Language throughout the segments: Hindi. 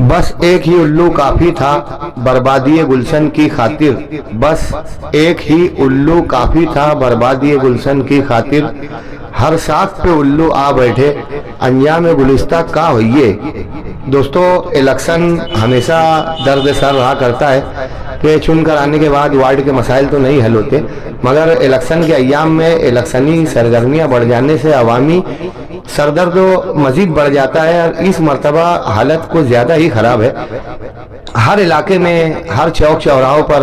बस एक ही उल्लू काफी था बर्बादी गुलशन की खातिर। बस एक ही उल्लू काफी था बर्बादी गुलशन की खातिर। हर साथ पे उल्लू आ बैठे अंजाम गुलिस्ता का होइए। दोस्तों, इलेक्शन हमेशा दर्द सर रहा करता है कि चुनकर आने के बाद वार्ड के मसाइल तो नहीं हल होते, मगर इलेक्शन के अय्याम में इलेक्शनी सरगर्मियां बढ़ जाने से अवामी सरदर्द मजीद बढ़ जाता है और इस मर्तबा हालत कुछ ज़्यादा ही ख़राब है। हर इलाके में, हर चौक चौराहों पर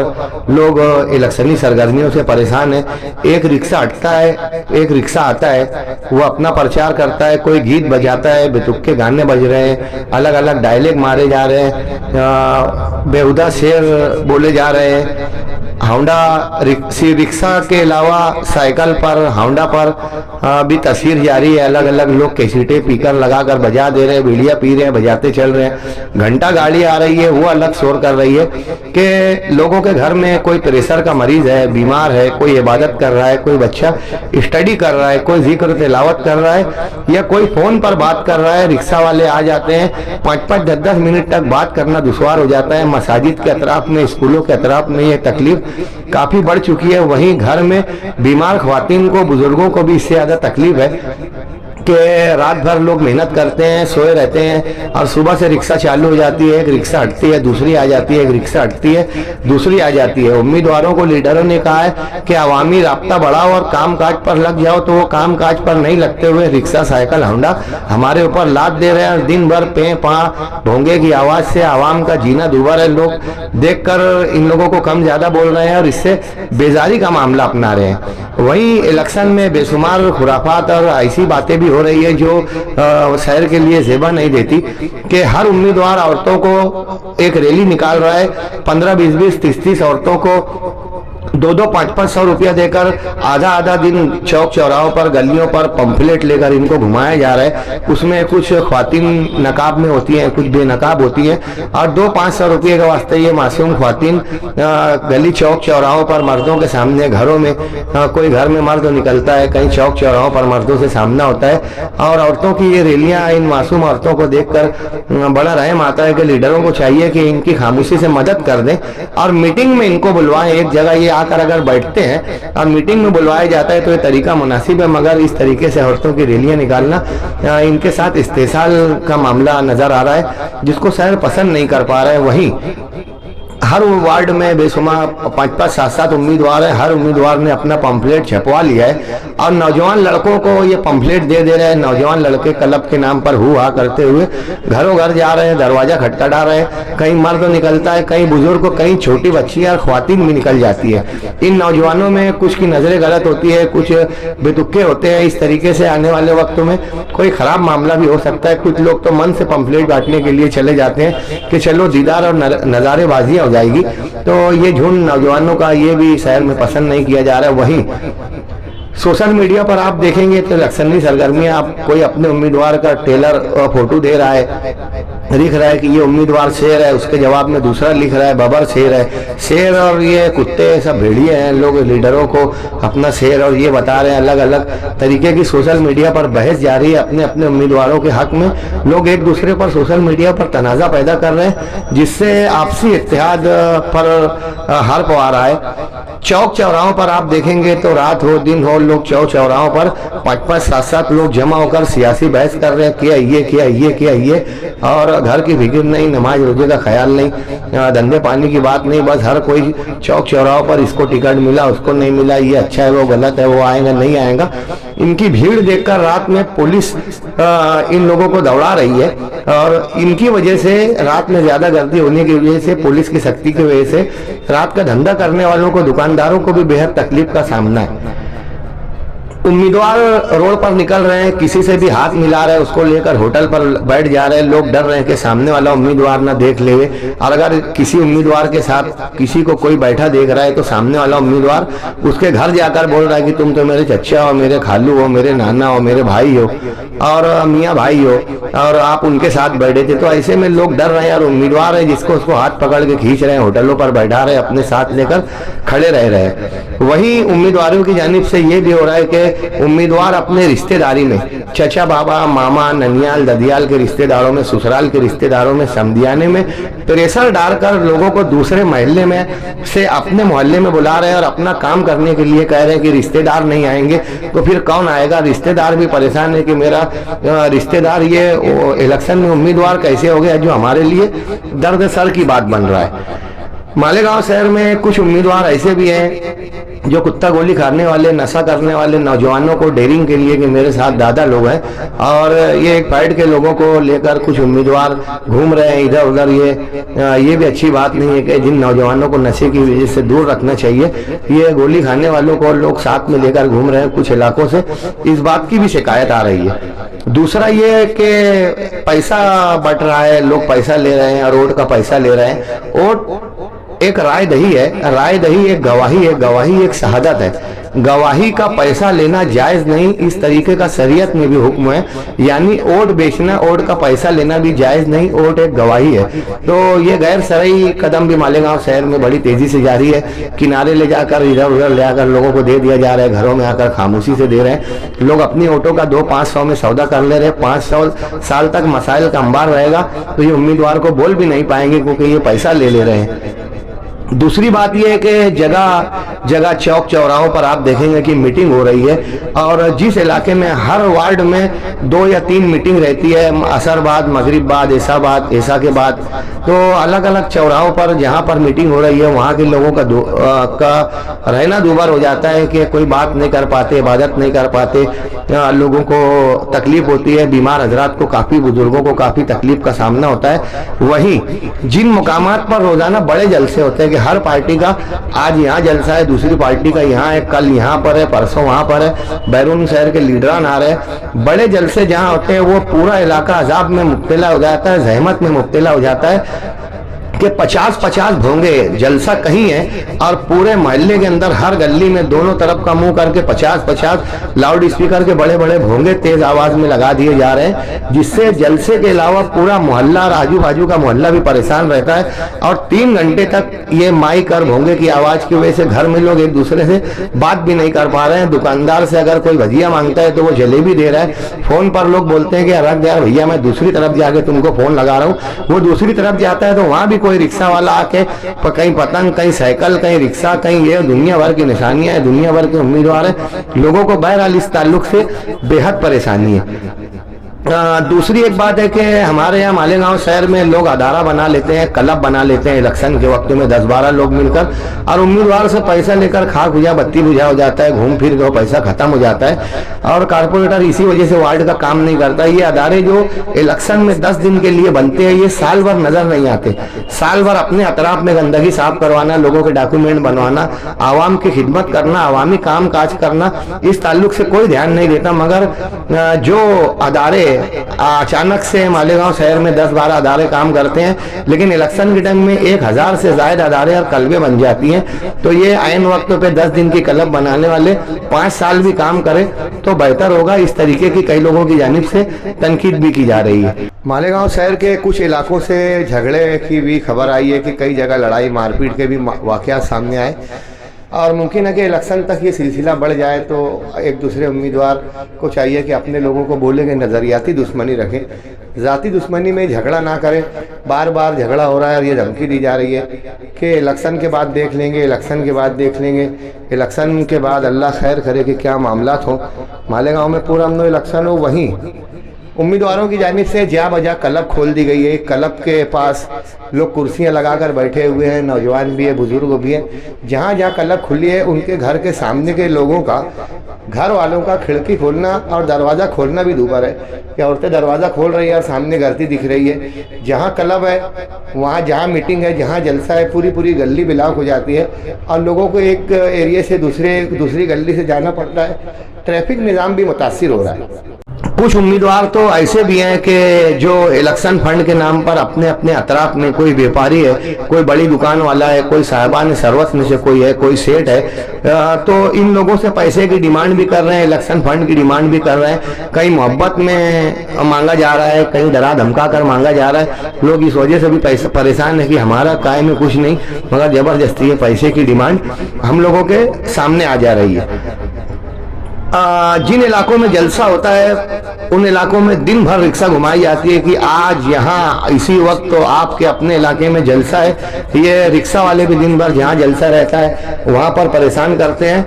लोग इलेक्शनी सरगर्मियों से परेशान हैं। एक रिक्शा हटता है, एक रिक्शा आता है, वो अपना प्रचार करता है, कोई गीत बजाता है, बेतुके गाने बज रहे हैं, अलग अलग डायलॉग मारे जा रहे हैं, बेहुदा शेर बोले जा रहे हैं। होंडा रिक्शा के अलावा साइकिल पर, होंडा पर भी तस्वीर जारी है। अलग अलग लोग कैसेटें पीकर लगाकर बजा दे रहे हैं, बीड़ियाँ पी रहे हैं, बजाते चल रहे हैं। घंटा गाड़ी आ रही है, वो अलग शोर कर रही है कि लोगों के घर में कोई प्रेशर का मरीज है, बीमार है, कोई इबादत कर रहा है, कोई बच्चा स्टडी कर रहा है, कोई जिक्र तिलावत कर रहा है या कोई फोन पर बात कर रहा है। रिक्शा वाले आ जाते हैं, 5-5, 10-10 मिनट तक बात करना दुश्वार हो जाता है। मसाजिद के अतराफ में, स्कूलों के अतराफ में ये तकलीफ काफी बढ़ चुकी है। वहीं घर में बीमार ख्वातीन को, बुजुर्गों को भी इससे ज्यादा तकलीफ है कि रात भर लोग मेहनत करते हैं, सोए रहते हैं और सुबह से रिक्शा चालू हो जाती है, एक रिक्शा हटती है, दूसरी आ जाती है, एक रिक्शा हटती है, दूसरी आ जाती है। उम्मीदवारों को लीडरों ने कहा है कि अवामी राब्ता बढ़ाओ और काम काज पर लग जाओ, तो वो काम काज पर नहीं लगते हुए रिक्शा, साइकिल, होंडा हमारे ऊपर लाद दे रहे हैं और दिन भर पे पा भोंगे की आवाज से आवाम का जीना दुभर है। लोग देखकर इन लोगों को कम ज्यादा बोल रहे हैं और इससे बेजारी का मामला अपना रहे हैं। वहीं इलेक्शन में बेशुमार खुराफात और ऐसी बातें भी हो रही है जो शहर के लिए जेबा नहीं देती कि हर उम्मीदवार औरतों को एक रैली निकाल रहा है, 15, 20, 20, 30, 30 औरतों को 2-2, 500 रुपया देकर आधा आधा दिन चौक चौराहों पर, गलियों पर पंफलेट लेकर इनको घुमाया जा रहा है। उसमें कुछ ख्वातीन नकाब में होती हैं, कुछ बेनकाब होती हैं और 200-500 रुपये के वास्ते ये मासूम ख्वातीन गली चौक चौराहों पर मर्दों के सामने, घरों में, कोई घर में मर्द निकलता है, कहीं चौक चौराहों पर मर्दों से सामना होता है और औरतों की ये रैलियां, इन मासूम औरतों को देखकर बड़ा रहम आता है कि लीडरों को चाहिए कि इनकी खामोशी से मदद कर दें और मीटिंग में इनको बुलवाएं। एक जगह ये आकर अगर बैठते हैं और मीटिंग में बुलवाया जाता है तो ये तरीका मुनासिब है, मगर इस तरीके से औरतों की रैलियां निकालना इनके साथ इस्तेसाल का मामला नजर आ रहा है, जिसको शहर पसंद नहीं कर पा रहा है। वहीं हर वार्ड में बेशुमार 5-5, 7-7 उम्मीदवार है। हर उम्मीदवार ने अपना पंफलेट छपवा लिया है और नौजवान लड़कों को ये पंफलेट दे रहे हैं। नौजवान लड़के क्लब के नाम पर हुआ करते हुए घरों घर जा रहे हैं, दरवाजा खटखटा रहे हैं। कहीं मर्द निकलता है, कहीं बुजुर्ग, कहीं छोटी बच्चियां और ख्वातीन भी निकल जाती है। इन नौजवानों में कुछ की नजरें गलत होती है, कुछ बेतुके होते हैं। इस तरीके से आने वाले वक्त में कोई खराब मामला भी हो सकता है। कुछ लोग तो मन से पंफलेट बांटने के लिए चले जाते हैं कि चलो दीदार और नजारेबाजियां हो जाएगी, तो ये झुंड नौजवानों का ये भी शहर में पसंद नहीं किया जा रहा है। वहीं सोशल मीडिया पर आप देखेंगे तो इलेक्शनी सरगर्मियां, आप कोई अपने उम्मीदवार का टेलर फोटो दे रहा है, लिख रहा है कि ये उम्मीदवार शेर है, उसके जवाब में दूसरा लिख रहा है बबर शेर है। शेर और ये कुत्ते सब भेड़िए हैं। लोग लीडरों को अपना शेर और ये बता रहे हैं। अलग अलग तरीके की सोशल मीडिया पर बहस जारी है अपने अपने उम्मीदवारों के हक में। लोग एक दूसरे पर सोशल मीडिया पर तनाज़ा पैदा कर रहे हैं, जिससे आपसी इत्तेहाद पर हार पवा रहा है। चौक चौराहों पर आप देखेंगे तो रात हो दिन हो, लोग चौक चौराहों पर 5-5, 7-7 लोग जमा होकर सियासी बहस कर रहे हैं, किया ये किया ये किया ये, और घर की फिक्र नहीं, नमाज रोजे का ख्याल नहीं, धंधे पानी की बात नहीं। बस हर कोई चौक चौराहों पर इसको टिकट मिला, उसको नहीं मिला, ये अच्छा है, वो गलत है, वो आएगा नहीं आएगा। इनकी भीड़ देखकर रात में पुलिस इन लोगों को दौड़ा रही है और इनकी वजह से, रात में ज्यादा गर्दी होने की वजह से, पुलिस की सख्ती की वजह से रात का धंधा करने वालों को, दुकानदारों को भी बेहद तकलीफ का सामना है। उम्मीदवार रोड पर निकल रहे हैं, किसी से भी हाथ मिला रहे हैं, उसको लेकर होटल पर बैठ जा रहे हैं। लोग डर रहे हैं कि सामने वाला उम्मीदवार ना देख ले, और अगर किसी उम्मीदवार के साथ किसी को कोई बैठा देख रहा है तो सामने वाला उम्मीदवार उसके घर जाकर बोल रहा है कि तुम तो मेरे चचा हो, मेरे खालू हो, मेरे नाना हो, मेरे भाई हो और मियाँ भाई हो, और आप उनके साथ बैठे थे। तो ऐसे में लोग डर रहे हैं और उम्मीदवार है जिसको उसको हाथ पकड़ के खींच रहे हैं, होटलों पर बैठा रहे, अपने साथ लेकर खड़े रह रहे हैं। वहीं उम्मीदवारों की जानिब से ये भी हो रहा है कि उम्मीदवार अपने रिश्तेदारी में, चचा बाबा मामा ननियाल ददियाल के रिश्तेदारों में, ससुराल के रिश्तेदारों में, समधियाने में प्रेशर डालकर लोगों को दूसरे मोहल्ले में से अपने मोहल्ले में बुला रहे हैं और अपना काम करने के लिए कह रहे हैं कि रिश्तेदार नहीं आएंगे तो फिर कौन आएगा। रिश्तेदार भी परेशान है कि मेरा रिश्तेदार ये इलेक्शन में उम्मीदवार कैसे हो गया, जो हमारे लिए दर्द सर की बात बन रहा है। मालेगांव शहर में कुछ उम्मीदवार ऐसे भी हैं जो कुत्ता गोली खाने वाले, नशा करने वाले नौजवानों को डेयरिंग के लिए कि मेरे साथ दादा लोग हैं, और ये एक साइड के लोगों को लेकर कुछ उम्मीदवार घूम रहे हैं इधर उधर। ये भी अच्छी बात नहीं है कि जिन नौजवानों को नशे की वजह से दूर रखना चाहिए, ये गोली खाने वालों को लोग साथ में लेकर घूम रहे हैं कुछ इलाकों से, इस बात की भी शिकायत आ रही है। दूसरा ये है कि पैसा बट रहा है, लोग पैसा ले रहे हैं, रोड का पैसा ले रहे हैं। और एक राय दही है, राय दही एक गवाही है, गवाही एक शहादत है। गवाही का पैसा लेना जायज नहीं, इस तरीके का शरीयत में भी हुक्म है, यानी वोट बेचना, वोट का पैसा लेना भी जायज नहीं, वोट एक गवाही है। तो ये गैर शरई कदम भी मालेगांव शहर में बड़ी तेजी से जारी है। किनारे ले जाकर इधर उधर ले आकर लोगों को दे दिया जा रहा है, घरों में आकर खामोशी से दे रहे हैं। लोग अपनी ऑटो का 200-500 में सौदा कर ले रहे हैं। 500 साल तक मसाइल का अंबार रहेगा तो ये उम्मीदवार को बोल भी नहीं पाएंगे क्योंकि ये पैसा ले ले रहे हैं। दूसरी बात यह है कि जगह जगह चौक चौराहों पर आप देखेंगे कि मीटिंग हो रही है, और जिस इलाके में हर वार्ड में 2 या 3 मीटिंग रहती है, असर बाद, मगरिब बाद, ऐसा बाद, ऐसा के बाद, तो अलग अलग चौराहों पर जहां पर मीटिंग हो रही है वहां के लोगों का रहना दूभर हो जाता है कि कोई बात नहीं कर पाते, इबादत नहीं कर पाते, लोगों को तकलीफ होती है, बीमार हजरात को, काफी बुजुर्गों को काफी तकलीफ का सामना होता है। वहीं जिन मुकामात पर रोजाना बड़े जलसे होते हैं कि हर पार्टी का आज यहाँ जलसा है, दूसरी पार्टी का यहाँ है, कल यहाँ पर है, परसों वहां पर है, बैरून शहर के लीडरान आ रहे हैं, बड़े जलसे जहाँ होते हैं वो पूरा इलाका अजाब में मुब्तला हो जाता है, जहमत में मुब्तला हो जाता है कि 50-50 भोंगे जलसा कहीं है, और पूरे मोहल्ले के अंदर हर गली में दोनों तरफ का मुंह करके 50-50 लाउड स्पीकर के बड़े बड़े भोंगे तेज आवाज में लगा दिए जा रहे हैं, जिससे जलसे के अलावा पूरा मोहल्ला और आजू बाजू का मोहल्ला भी परेशान रहता है। और 3 घंटे तक ये माइक और भोंगे की आवाज की वजह से घर में लोग एक दूसरे से बात भी नहीं कर पा रहे हैं। दुकानदार से अगर कोई भजिया मांगता है तो वो जलेबी दे रहा है, फोन पर लोग बोलते हैं कि रख यार भैया मैं दूसरी तरफ जाके तुमको फोन लगा रहा हूँ, वो दूसरी तरफ जाता है तो वहां भी कोई रिक्शा वाला आके कहीं पतंग, कहीं साइकिल, कहीं रिक्शा, कहीं ये दुनिया भर की निशानियां है, दुनिया भर के उम्मीदवार है। लोगों को बहरहाल इस ताल्लुक से बेहद परेशानी है। दूसरी एक बात है कि हमारे यहाँ मालेगांव शहर में लोग अदारा बना लेते हैं, क्लब बना लेते हैं इलेक्शन के वक्त में 10-12 लोग मिलकर, और उम्मीदवार से पैसा लेकर खाक बुझा बत्ती बुझा हो जाता है, घूम फिर के पैसा खत्म हो जाता है, और कारपोरेटर इसी वजह से वार्ड का काम नहीं करता। ये अदारे जो इलेक्शन में 10 दिन के लिए बनते हैं ये साल भर नजर नहीं आते। साल भर अपने अतराफ में गंदगी साफ करवाना, लोगों के डॉक्यूमेंट बनवाना, आवाम की खिदमत करना, आवामी काम काज करना, इस ताल्लुक से कोई ध्यान नहीं देता। मगर जो अदारे अचानक से मालेगांव शहर में 10-12 अदारे काम करते हैं, लेकिन इलेक्शन के टाइम में 1000 से ज्यादा अदारे और कलबे बन जाती हैं, तो ये आइन वक्त पे 10 दिन की क्लब बनाने वाले 5 साल भी काम करे तो बेहतर होगा। इस तरीके की कई लोगों की जानिब से तनकीद भी की जा रही है। मालेगांव शहर के कुछ इलाकों से झगड़े की भी खबर आई है कि कई जगह लड़ाई मारपीट के भी वाकयात सामने आए, और मुमकिन है कि इलेक्शन तक ये सिलसिला बढ़ जाए तो एक दूसरे उम्मीदवार को चाहिए कि अपने लोगों को बोले कि नज़रियाती दुश्मनी रखें, ज़ाती दुश्मनी में झगड़ा ना करें। बार बार झगड़ा हो रहा है और ये धमकी दी जा रही है कि इलेक्शन के बाद देख लेंगे, इलेक्शन के बाद देख लेंगे, इलेक्शन के बाद अल्लाह खैर करे कि क्या मामलात हो। मालेगांव में पूरा अमन इलेक्शन हो, वहीं उम्मीदवारों की जानिब से जा बजा क्लब खोल दी गई है। क्लब के पास लोग कुर्सियां लगाकर बैठे हुए हैं, नौजवान भी है, बुजुर्ग भी है। जहाँ जहाँ क्लब खुली है उनके घर के सामने के लोगों का, घर वालों का खिड़की खोलना और दरवाज़ा खोलना भी दूभर है कि औरतें दरवाज़ा खोल रही है और सामने गर्दी दिख रही है। जहाँ क्लब है वहाँ, जहाँ मीटिंग है, जहाँ जलसा है, पूरी पूरी गली ब्लॉक हो जाती है और लोगों को एक एरिया से दूसरी गली से जाना पड़ता है। ट्रैफिक निज़ाम भी मुतासिर हो रहा है। कुछ उम्मीदवार तो ऐसे भी हैं कि जो इलेक्शन फंड के नाम पर अपने अपने अतराफ में, कोई व्यापारी है, कोई बड़ी दुकान वाला है, कोई साहिबान सर्वत में से कोई है, कोई सेठ है, तो इन लोगों से पैसे की डिमांड भी कर रहे हैं, इलेक्शन फंड की डिमांड भी कर रहे हैं। कहीं मोहब्बत में मांगा जा रहा है, कहीं डरा धमका कर मांगा जा रहा है। लोग इस वजह से भी पैसा परेशान है कि हमारा काय में कुछ नहीं, मगर जबरदस्ती पैसे की डिमांड हम लोगों के सामने आ जा रही है। जिन इलाकों में जलसा होता है उन इलाकों में दिन भर रिक्शा घुमाई जाती है कि आज यहाँ इसी वक्त तो आपके अपने इलाके में जलसा है। ये रिक्शा वाले भी दिन भर जहाँ जलसा रहता है वहाँ पर परेशान करते हैं।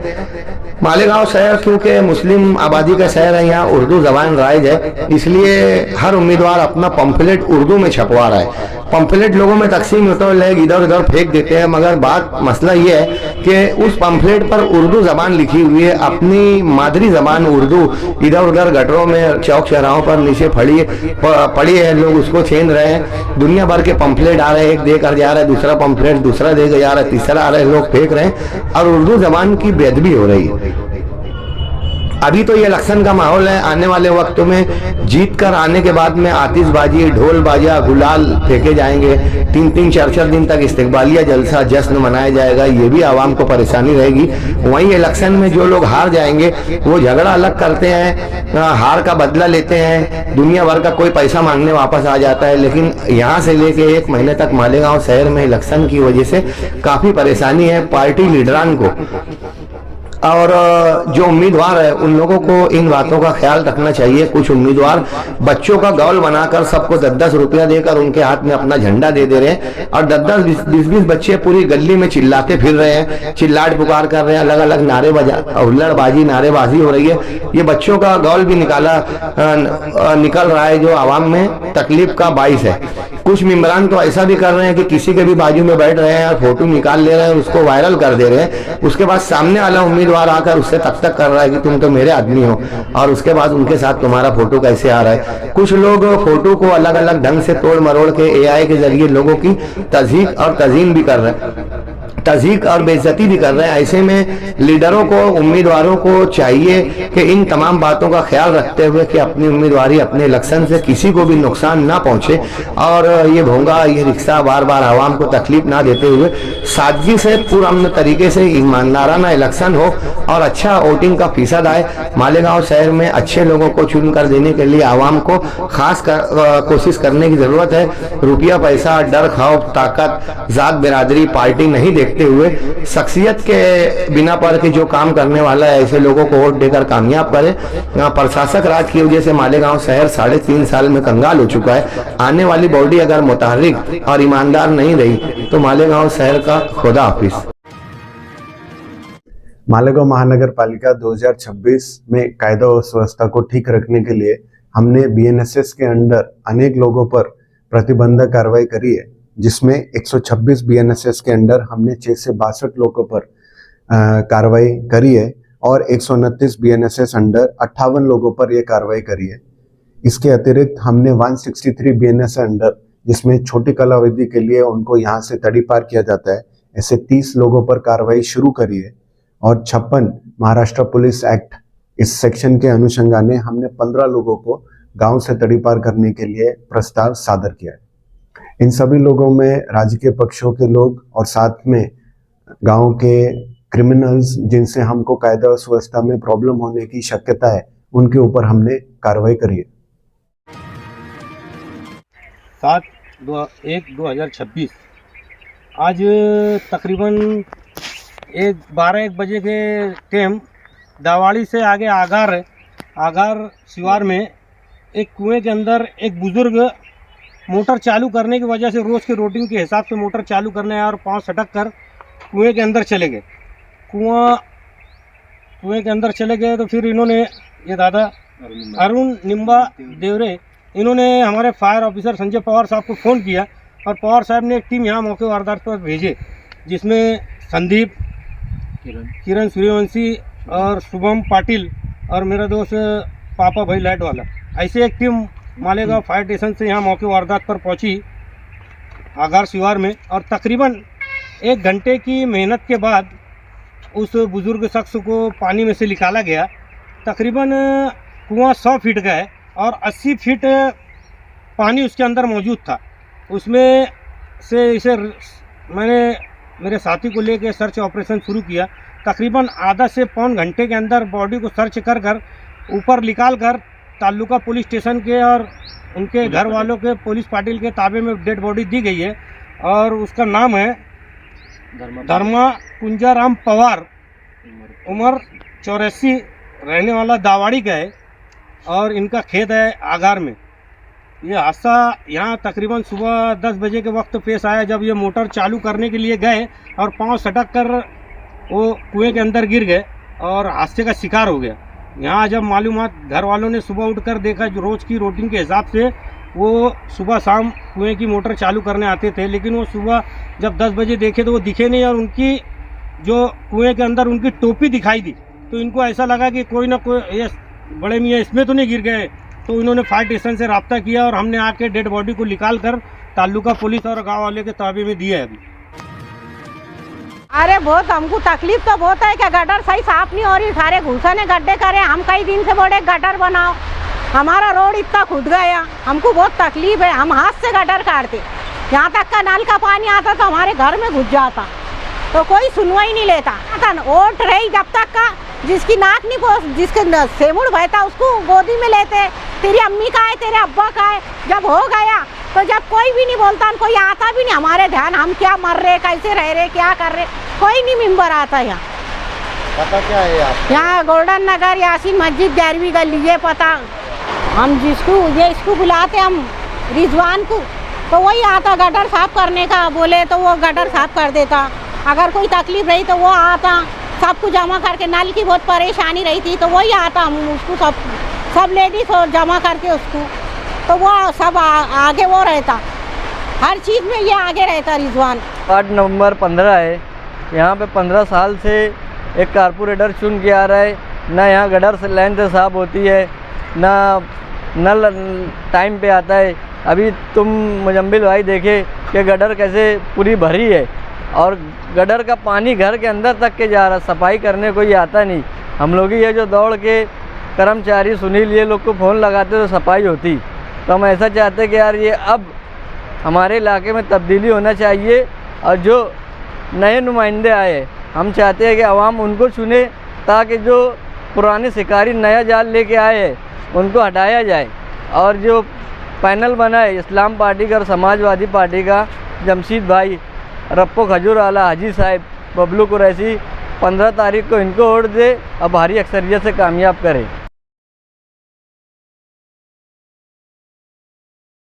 मालेगांव शहर क्योंकि मुस्लिम आबादी का शहर है, यहाँ उर्दू जबान राइज है, इसलिए हर उम्मीदवार अपना पंफलेट उर्दू में छपवा रहा है। पंफलेट लोगों में तकसीम होते हुए लोग इधर उधर फेंक देते हैं, मगर मसला ये है कि उस पंफलेट पर उर्दू जबान लिखी हुई है, अपनी मादरी जबान उर्दू इधर उधर गटरों में चौक चौराहों पर नीचे पड़ी है, लोग उसको छीन रहे हैं। दुनिया भर के पंफलेट आ रहे हैं, एक देकर जा रहा है, दूसरा पंफलेट दूसरा देकर जा रहा है, तीसरा आ रहा है, लोग फेंक रहे हैं और उर्दू जबान की बेअदबी हो रही है। अभी तो ये इलेक्शन का माहौल है, आने वाले वक्तों में जीत कर आने के बाद में आतिशबाजी, ढोल बाजा, गुलाल फेंके जाएंगे, 3-3, 4-4 दिन तक इस्तिकबालिया जलसा जश्न मनाया जाएगा, ये भी आवाम को परेशानी रहेगी। वहीं इलेक्शन में जो लोग हार जाएंगे वो झगड़ा अलग करते हैं, हार का बदला लेते हैं, दुनिया भर का कोई पैसा मांगने वापस आ जाता है। लेकिन यहाँ से लेके 1 महीने तक मालेगांव शहर में इलेक्शन की वजह से काफी परेशानी है पार्टी लीडरान को, और जो उम्मीदवार है उन लोगों को इन बातों का ख्याल रखना चाहिए। कुछ उम्मीदवार बच्चों का गौल बनाकर सबको 10-10 रुपया देकर उनके हाथ में अपना झंडा दे रहे हैं और 10-10, 20-20 बच्चे पूरी गली में चिल्लाते फिर रहे हैं, चिल्लाट पुकार कर रहे हैं, अलग अलग हुल्लड़बाजी नारेबाजी हो रही है। ये बच्चों का गौल भी निकल रहा है जो आवाम में तकलीफ का बाइस है। कुछ मेंबरान तो ऐसा भी कर रहे हैं कि किसी के भी बाजू में बैठ रहे हैं और फोटो निकाल ले रहे हैं, उसको वायरल कर दे रहे हैं, उसके बाद सामने वाला उम्मीदवार आकर उससे तक कर रहा है कि तुम तो मेरे आदमी हो, और उसके बाद उनके साथ तुम्हारा फोटो कैसे आ रहा है। कुछ लोग फोटो को अलग अलग ढंग से तोड़ मरोड़ के AI के जरिए लोगों की तज़हीक और तज़ीन भी कर रहे हैं, तज़हीक और बेइज्जती भी कर रहे हैं। ऐसे में लीडरों को, उम्मीदवारों को चाहिए कि इन तमाम बातों का ख्याल रखते हुए कि अपनी उम्मीदवारी, अपने इलेक्शन से किसी को भी नुकसान ना पहुंचे और ये भोंगा, ये रिक्शा बार बार आवाम को तकलीफ ना देते हुए सादगी से पुरअमन तरीके से ईमानदाराना इलेक्शन हो और अच्छा वोटिंग का फीसद आए। मालेगांव शहर में अच्छे लोगों को चुन कर देने के लिए आवाम को खास कोशिश करने की जरूरत है। रुपया पैसा, डर खौफ, ताकत, जात बिरादरी, पार्टी नहीं देखते हुए शख्सियत के बिना पर के जो काम करने वाला है ऐसे लोगों को वोट देकर कामयाब करें। प्रशासक राज की वजह से मालेगांव शहर 3.5 साल में कंगाल हो चुका है। आने वाली बॉडी अगर मुतहर्रिक और ईमानदार नहीं रही तो मालेगांव शहर का खुदा हाफिज। मालेगांव महानगर पालिका 2026 में कायदा और व्यवस्था को ठीक रखने के लिए हमने BNSS के अंडर अनेक लोगों पर प्रतिबंधक कार्रवाई करी है, जिसमें 126 BNSS के अंडर हमने 6 से 62 लोगों पर कार्रवाई करी है और 129 BNSS अंडर 58 लोगों पर यह कार्रवाई करी है। इसके अतिरिक्त हमने 163 BNSS अंडर, जिसमें छोटी कालावधि के लिए उनको यहाँ से तड़ीपार किया जाता है, ऐसे 30 लोगों पर कार्रवाई शुरू करी है और 56 महाराष्ट्र पुलिस एक्ट इस सेक्शन के अनुषंगाने हमने 15 लोगों को गांव से तड़ीपार करने के लिए प्रस्ताव सादर किया है। इन सभी लोगों में राजकीय पक्षों के लोग और साथ में गांव के क्रिमिनल्स जिनसे हमको कायदा और व्यवस्था में प्रॉब्लम होने की शक्यता है, उनके ऊपर हमने कार्रवाई करी है। 7/1/2026 आज तकरीबन 12-1 बजे के टाइम दावाड़ी से आगे आगार शिवार में एक कुएं के अंदर एक बुजुर्ग मोटर चालू करने की वजह से रोज़ के रूटीन के हिसाब से मोटर चालू करने आए और पाँव सटक कर कुएं के अंदर चले गए। कुएं के अंदर चले गए तो फिर इन्होंने, ये दादा अरुण निम्बा देवरे, इन्होंने हमारे फायर ऑफिसर संजय पवार साहब को फ़ोन किया और पवार साहब ने एक टीम यहाँ मौके वारदात पर भेजे, जिसमें संदीप, किरण सूर्यवंशी और शुभम पाटिल और मेरा दोस्त पापा भाई लाइट वाला, ऐसे एक टीम मालेगांव फायर स्टेशन से यहाँ मौके वारदात पर पहुँची आगार शिवार में और तकरीबन 1 घंटे की मेहनत के बाद उस बुज़ुर्ग शख्स को पानी में से निकाला गया। तकरीबन कुआं 100 फीट का है और 80 फीट पानी उसके अंदर मौजूद था। उसमें से इसे मैंने मेरे साथी को लेकर सर्च ऑपरेशन शुरू किया। तकरीबन आधा से पौन घंटे के अंदर बॉडी को सर्च कर ऊपर निकाल कर तालुका पुलिस स्टेशन के और उनके घर वालों के पुलिस पाटिल के ताबे में डेड बॉडी दी गई है और उसका नाम है धर्मा कुंजाराम पवार, उम्र 84 रहने वाला दावाड़ी का है और इनका खेत है आगार में। ये हादसा यहाँ तकरीबन सुबह 10 बजे के वक्त पेश आया, जब ये मोटर चालू करने के लिए गए और पांव सटक कर वो कुएं के अंदर गिर गए और हादसे का शिकार हो गया। यहाँ जब मालूमात घर वालों ने सुबह उठकर देखा, जो रोज़ की रूटीन के हिसाब से वो सुबह शाम कुएं की मोटर चालू करने आते थे, लेकिन वो सुबह जब 10 बजे देखे तो वो दिखे नहीं और उनकी जो कुएं के अंदर उनकी टोपी दिखाई दी। तो इनको ऐसा लगा कि कोई ना कोई ये बड़े मियाँ इसमें तो नहीं गिर गए। तो इन्होंने फायर स्टेशन से रब्ता किया और हमने आके डेड बॉडी को निकाल कर तालुका पुलिस और गाँव वाले के ताबे में दिया है अभी। अरे बहुत हमको तकलीफ तो बहुत है कि गटर सही साफ नहीं हो रही, सारे घुसने गड्ढे करे। हम कई दिन से बोले गटर बनाओ, हमारा रोड इतना खुद गया, हमको बहुत तकलीफ है। हम हाथ से गटर काटते, यहाँ तक का नल का पानी आता तो हमारे घर में घुस जाता, तो कोई सुनवाई नहीं लेता। वोट रही जब तक का जिसकी नाक नहीं जिसके सेमुड़ बहता उसको गोदी में लेते, तेरी अम्मी का है तेरे अब्बा का है। जब हो गया तो जब कोई भी नहीं बोलता, कोई आता भी नहीं हमारे ध्यान, हम क्या मर रहे, कैसे रह रहे, क्या कर रहे, कोई नहीं मेंबर आता यहाँ। पता क्या है आप? यहाँ गोल्डन नगर यासीन मस्जिद 11वीं गली, ये पता। हम इसको बुलाते हम रिजवान को, तो वही आता गटर साफ करने का बोले तो वो गटर साफ कर देता। अगर कोई तकलीफ रही तो वो आता, सबको जमा करके, नल की बहुत परेशानी रही थी तो वही आता, हम उसको सब लेडीज और जमा करके उसको, तो वो सब आगे वो रहता, हर चीज़ में ये आगे रहता रिजवान। वार्ड नंबर 15 है, यहाँ पे 15 साल से एक कारपोरेटर चुन के आ रहा है। ना यहाँ गटर से लाइन से साफ होती है, ना नल टाइम पे आता है। अभी तुम मुजम्मिल भाई देखे कि गटर कैसे पूरी भरी है और गटर का पानी घर के अंदर तक के जा रहा, सफाई करने कोई आता नहीं। हम लोग ही ये जो दौड़ के कर्मचारी सुनील ये लोग को फ़ोन लगाते तो सफाई होती। तो हम ऐसा चाहते कि यार ये अब हमारे इलाके में तब्दीली होना चाहिए और जो नए नुमाइंदे आए, हम चाहते हैं कि आवाम उनको चुने ताकि जो पुराने शिकारी नया जाल लेके आए हैं उनको हटाया जाए। और जो पैनल बना है इस्लाम पार्टी का और समाजवादी पार्टी का, जमशीद भाई, रप्पो खजूर आला, हाजी साहब, बबलू कुरैशी, 15 तारीख को इनको वोट दे और भारी अक्सरियत से कामयाब करें।